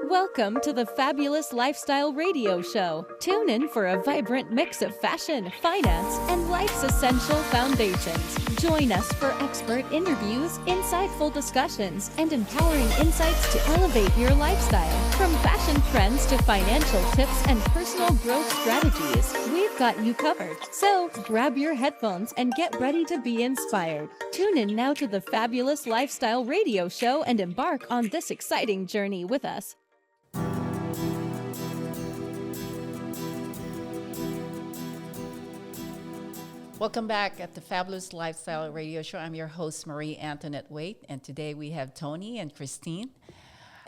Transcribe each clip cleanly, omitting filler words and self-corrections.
Welcome to the Fabulous Lifestyle Radio Show. Tune in for a vibrant mix of fashion, finance, and life's essential foundations. Join us for expert interviews, insightful discussions, and empowering insights to elevate your lifestyle. From fashion trends to financial tips and personal growth strategies, we've got you covered. So grab your headphones and get ready to be inspired. Tune in now to the Fabulous Lifestyle Radio Show and embark on this exciting journey with us. Welcome back at the Fabulous Lifestyle Radio Show. I'm your host, Marie Antoinette Waite, and today we have Tony and Christine.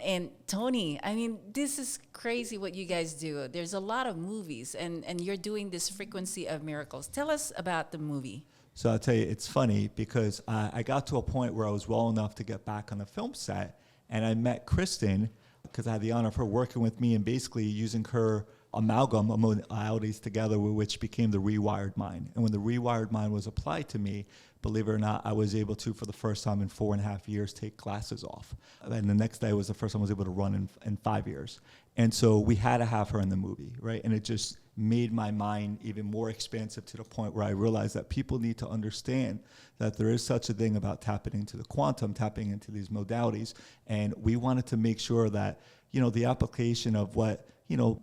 And Tony, I mean, this is crazy what you guys do. There's a lot of movies, and you're doing this Frequency of Miracles. Tell us about the movie. So I'll tell you, it's funny because I got to a point where I was well enough to get back on the film set, and I met Kristen because I had the honor of her working with me and basically using her amalgam of modalities together, which became the rewired mind. And when the rewired mind was applied to me, believe it or not, I was able to, for the first time in 4.5 years, take glasses off. And the next day was the first time I was able to run in 5 years. And so we had to have her in the movie, right? And it just made my mind even more expansive to the point where I realized that people need to understand that there is such a thing about tapping into the quantum, tapping into these modalities. And we wanted to make sure that, the application of what,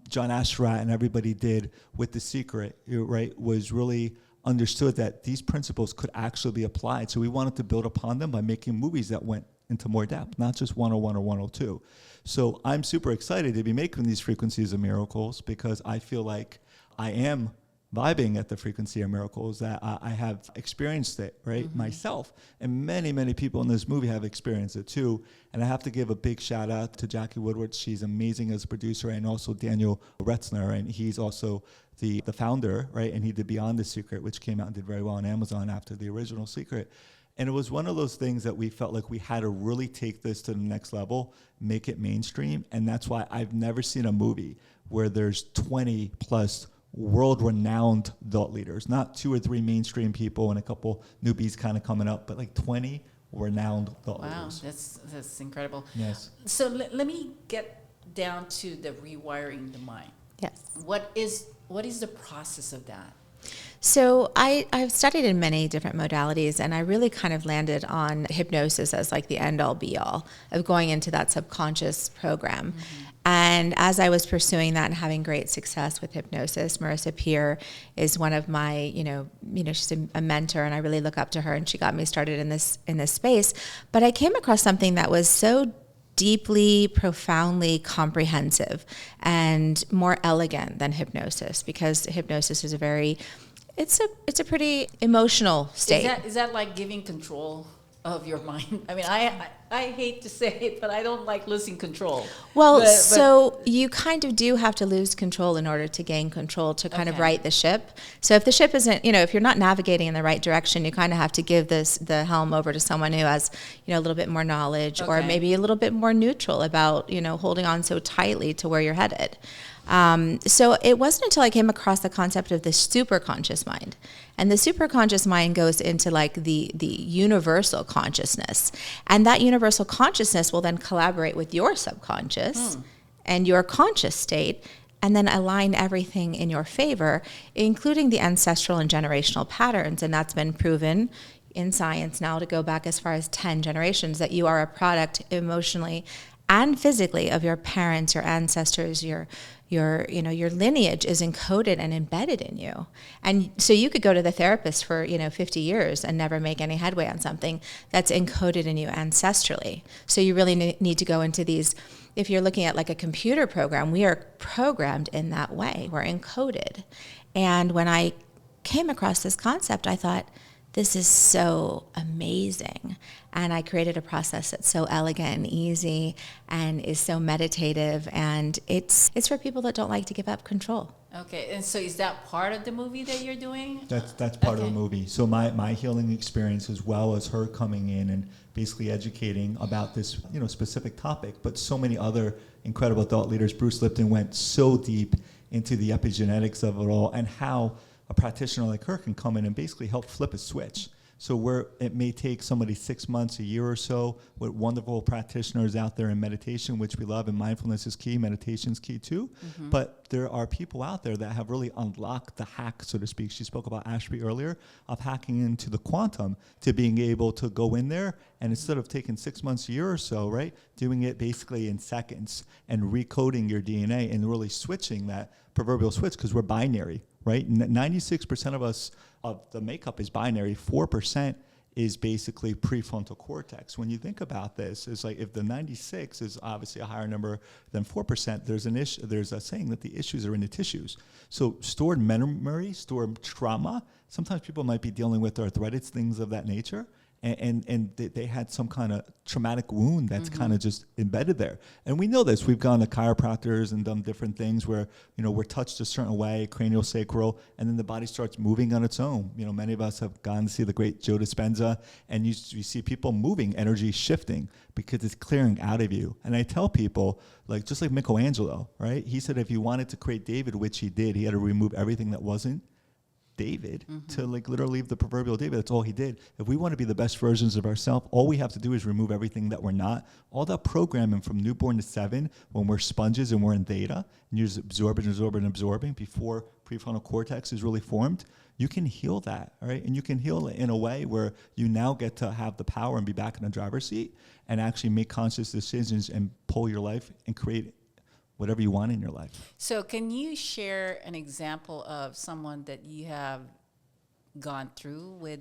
John Asherat and everybody did with The Secret, right, was really understood that these principles could actually be applied. So we wanted to build upon them by making movies that went into more depth, not just 101 or 102. So I'm super excited to be making these Frequencies of Miracles because I feel like I am vibing at the Frequency of Miracles, that I have experienced it, right, myself. And many, many people in this movie have experienced it too. And I have to give a big shout out to Jackie Woodward. She's amazing as a producer, and also Daniel Retzner, and he's also the founder, right? And he did Beyond the Secret, which came out and did very well on Amazon after the original Secret. And it was one of those things that we felt like we had to really take this to the next level, make it mainstream. And that's why I've never seen a movie where there's 20 plus world-renowned thought leaders, not 2 or 3 mainstream people and a couple newbies kind of coming up, but like 20 renowned thought leaders. Wow, that's incredible. Yes. So let me get down to the rewiring the mind. Yes. What is the process of that? So I've studied in many different modalities, and I really kind of landed on hypnosis as like the end-all be-all of going into that subconscious program. And as I was pursuing that and having great success with hypnosis, Marissa Peer is one of my, she's a mentor, and I really look up to her, and she got me started in this space. But I came across something that was so deeply, profoundly comprehensive and more elegant than hypnosis, because hypnosis is it's a pretty emotional state. Is that like giving control of your mind? I mean, I hate to say it, but I don't like losing control. Well, so you kind of do have to lose control in order to gain control to kind of right the ship. So if the ship isn't, if you're not navigating in the right direction, you kind of have to give the helm over to someone who has, a little bit more knowledge, or maybe a little bit more neutral about, holding on so tightly to where you're headed. So it wasn't until I came across the concept of the superconscious mind. And the superconscious mind goes into like the universal consciousness. And that universal consciousness will then collaborate with your subconscious and your conscious state, and then align everything in your favor, including the ancestral and generational patterns. And that's been proven in science now to go back as far as 10 generations, that you are a product emotionally and physically of your parents, your ancestors, your lineage is encoded and embedded in you. And so you could go to the therapist for, 50 years and never make any headway on something that's encoded in you ancestrally. So you really need to go into these. If you're looking at like a computer program, we are programmed in that way. We're encoded. And when I came across this concept, I thought, this is so amazing. And I created a process that's so elegant and easy and is so meditative. And it's for people that don't like to give up control. Okay, and so is that part of the movie that you're doing? That's part of the movie. So my healing experience, as well as her coming in and basically educating about this specific topic, but so many other incredible thought leaders. Bruce Lipton went so deep into the epigenetics of it all, and how a practitioner like her can come in and basically help flip a switch. So where it may take somebody 6 months, a year or so, with wonderful practitioners out there in meditation, which we love, and mindfulness is key, meditation's key too. But there are people out there that have really unlocked the hack, so to speak. She spoke about Ashby earlier, of hacking into the quantum to being able to go in there and instead of taking 6 months, a year or so, right, doing it basically in seconds and recoding your DNA and really switching that proverbial switch, because we're binary, right? 96% of us, of the makeup is binary. 4% is basically prefrontal cortex. When you think about this, it's like if the 96 is obviously a higher number than 4%, there's an issue. There's a saying that the issues are in the tissues. So stored memory, stored trauma. Sometimes people might be dealing with arthritis, things of that nature. And they had some kind of traumatic wound that's kind of just embedded there. And we know this. We've gone to chiropractors and done different things where, we're touched a certain way, cranial sacral, and then the body starts moving on its own. Many of us have gone to see the great Joe Dispenza, and you see people moving, energy shifting, because it's clearing out of you. And I tell people, just like Michelangelo, right? He said if he wanted to create David, which he did, he had to remove everything that wasn't David to literally leave the proverbial David. That's all he did. If we want to be the best versions of ourselves, all we have to do is remove everything that we're not. All that programming from newborn to 7, when we're sponges and we're in theta, and you're just absorbing before prefrontal cortex is really formed, you can heal that, all right? And you can heal it in a way where you now get to have the power and be back in the driver's seat and actually make conscious decisions and pull your life and create whatever you want in your life. So can you share an example of someone that you have gone through with,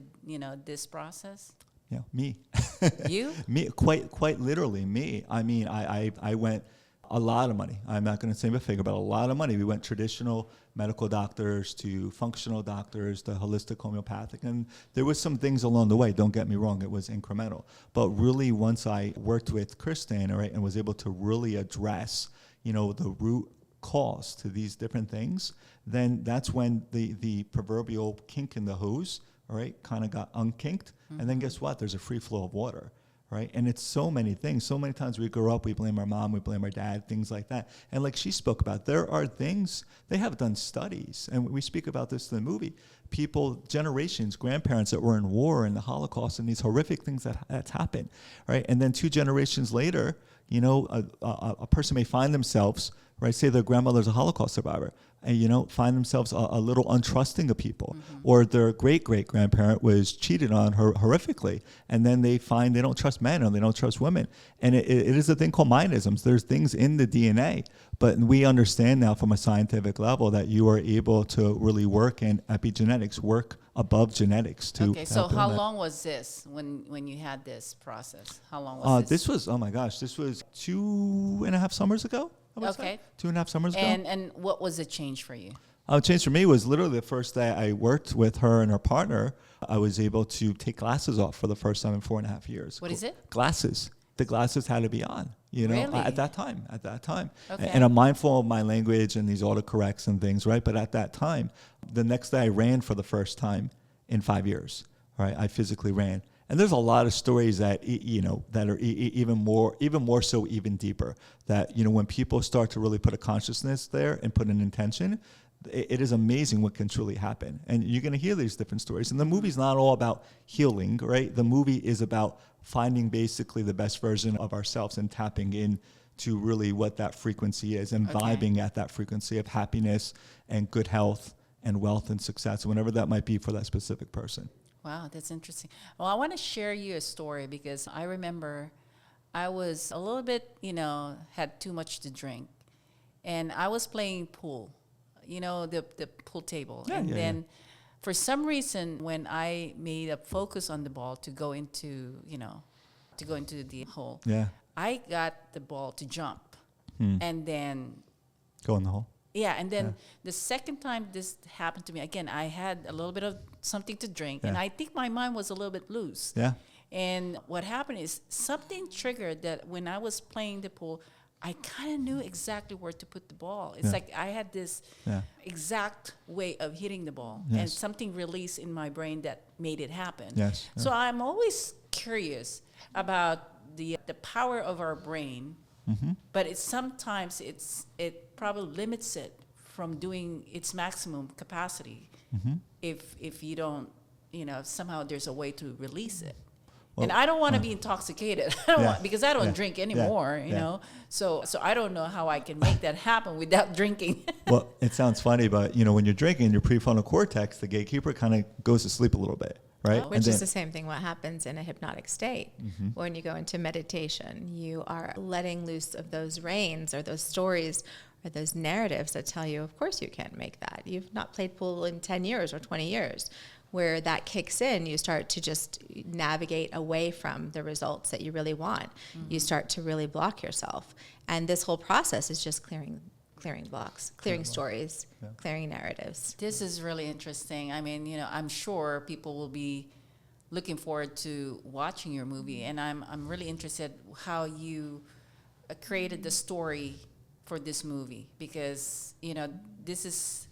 this process? Yeah, me. You? Me, quite literally me. I mean, I went a lot of money. I'm not going to say a figure, but a lot of money. We went traditional medical doctors to functional doctors to holistic homeopathic. And there was some things along the way. Don't get me wrong. It was incremental. But really, once I worked with Kristen, all right, and was able to really address the root cause to these different things, then that's when the proverbial kink in the hose, all right, kind of got unkinked. And then guess what? There's a free flow of water, right? And it's so many things. So many times we grow up, we blame our mom, we blame our dad, things like that. And like she spoke about, there are things, they have done studies, and we speak about this in the movie, people, generations, grandparents that were in war and the Holocaust and these horrific things that's happened, right? And then 2 generations later, a person may find themselves, right, say their grandmother's a Holocaust survivor, and, find themselves a little untrusting of people, or their great-great-grandparent was cheated on horrifically, and then they find they don't trust men or they don't trust women. And it is a thing called mindisms. There's things in the DNA, but we understand now from a scientific level that you are able to really work in epigenetics, work above genetics to Okay, so how long was this when you had this process? How long was this? This was, oh my gosh, this was 2.5 summers ago. Okay. 2.5 summers ago. And what was the change for you? The change for me was literally the first day I worked with her and her partner. I was able to take glasses off for the first time in 4.5 years. What is it? Glasses. The glasses had to be on, Really? at that time. Okay. And I'm mindful of my language and these autocorrects and things, right? But at that time, the next day I ran for the first time in 5 years, right? I physically ran. And there's a lot of stories that, that are even more so, even deeper, that, when people start to really put a consciousness there and put an intention, it is amazing what can truly happen. And you're going to hear these different stories. And the movie's not all about healing, right? The movie is about finding basically the best version of ourselves and tapping in to really what that frequency is and vibing at that frequency of happiness and good health and wealth and success, whenever that might be for that specific person. Wow, that's interesting. Well, I want to share you a story because I remember I was a little bit, had too much to drink. And I was playing pool, the pool table. Then for some reason, when I made a focus on the ball to go into, the hole, I got the ball to jump. And then go in the hole. Yeah, and then the second time this happened to me, again, I had a little bit of something to drink, and I think my mind was a little bit loose. Yeah. And what happened is something triggered that when I was playing the pool, I kind of knew exactly where to put the ball. It's like I had this exact way of hitting the ball, and something released in my brain that made it happen. Yes. So I'm always curious about the power of our brain. But sometimes it probably limits it from doing its maximum capacity if you don't somehow there's a way to release it. Well, and I don't want to be intoxicated. I don't want, because I don't drink anymore, you yeah. know. So I don't know how I can make that happen without drinking. Well, it sounds funny, but when you're drinking, your prefrontal cortex, the gatekeeper, kind of goes to sleep a little bit, right? Oh. Which is the same thing what happens in a hypnotic state. Mm-hmm. When you go into meditation, you are letting loose of those reins or those stories or those narratives that tell you, of course you can't make that. You've not played pool in 10 years or 20 years. Where that kicks in, you start to just navigate away from the results that you really want. Mm-hmm. You start to really block yourself. And this whole process is just clearing blocks, clearing stories, clearing narratives. This is really interesting. I mean, I'm sure people will be looking forward to watching your movie, and I'm really interested how you created the story for this movie, because this is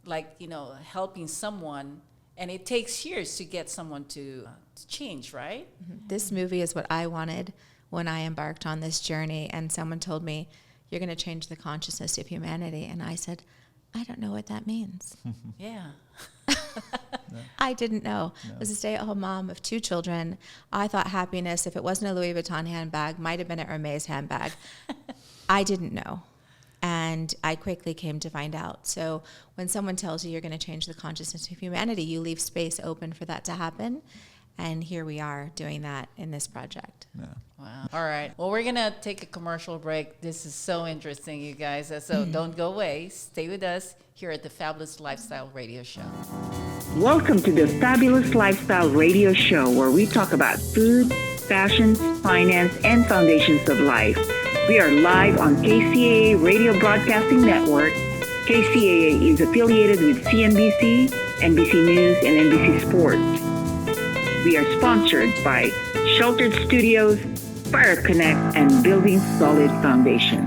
like helping someone. And it takes years to get someone to change, right? Mm-hmm. This movie is what I wanted when I embarked on this journey. And someone told me, you're going to change the consciousness of humanity. And I said, I don't know what that means. Yeah. I didn't know. No. I was a stay-at-home mom of 2 children. I thought happiness, if it wasn't a Louis Vuitton handbag, might have been a Hermes handbag. I didn't know. And I quickly came to find out. So when someone tells you you're going to change the consciousness of humanity, you leave space open for that to happen. And here we are doing that in this project. Yeah. Wow. All right. Well, we're going to take a commercial break. This is so interesting, you guys. So don't go away. Stay with us here at the Fabulous Lifestyle Radio Show. Welcome to the Fabulous Lifestyle Radio Show, where we talk about food, fashion, finance, and foundations of life. We are live on KCAA Radio Broadcasting Network. KCAA is affiliated with CNBC, NBC News, and NBC Sports. We are sponsored by Sheltered Studios, Fire Connect, and Building Solid Foundation.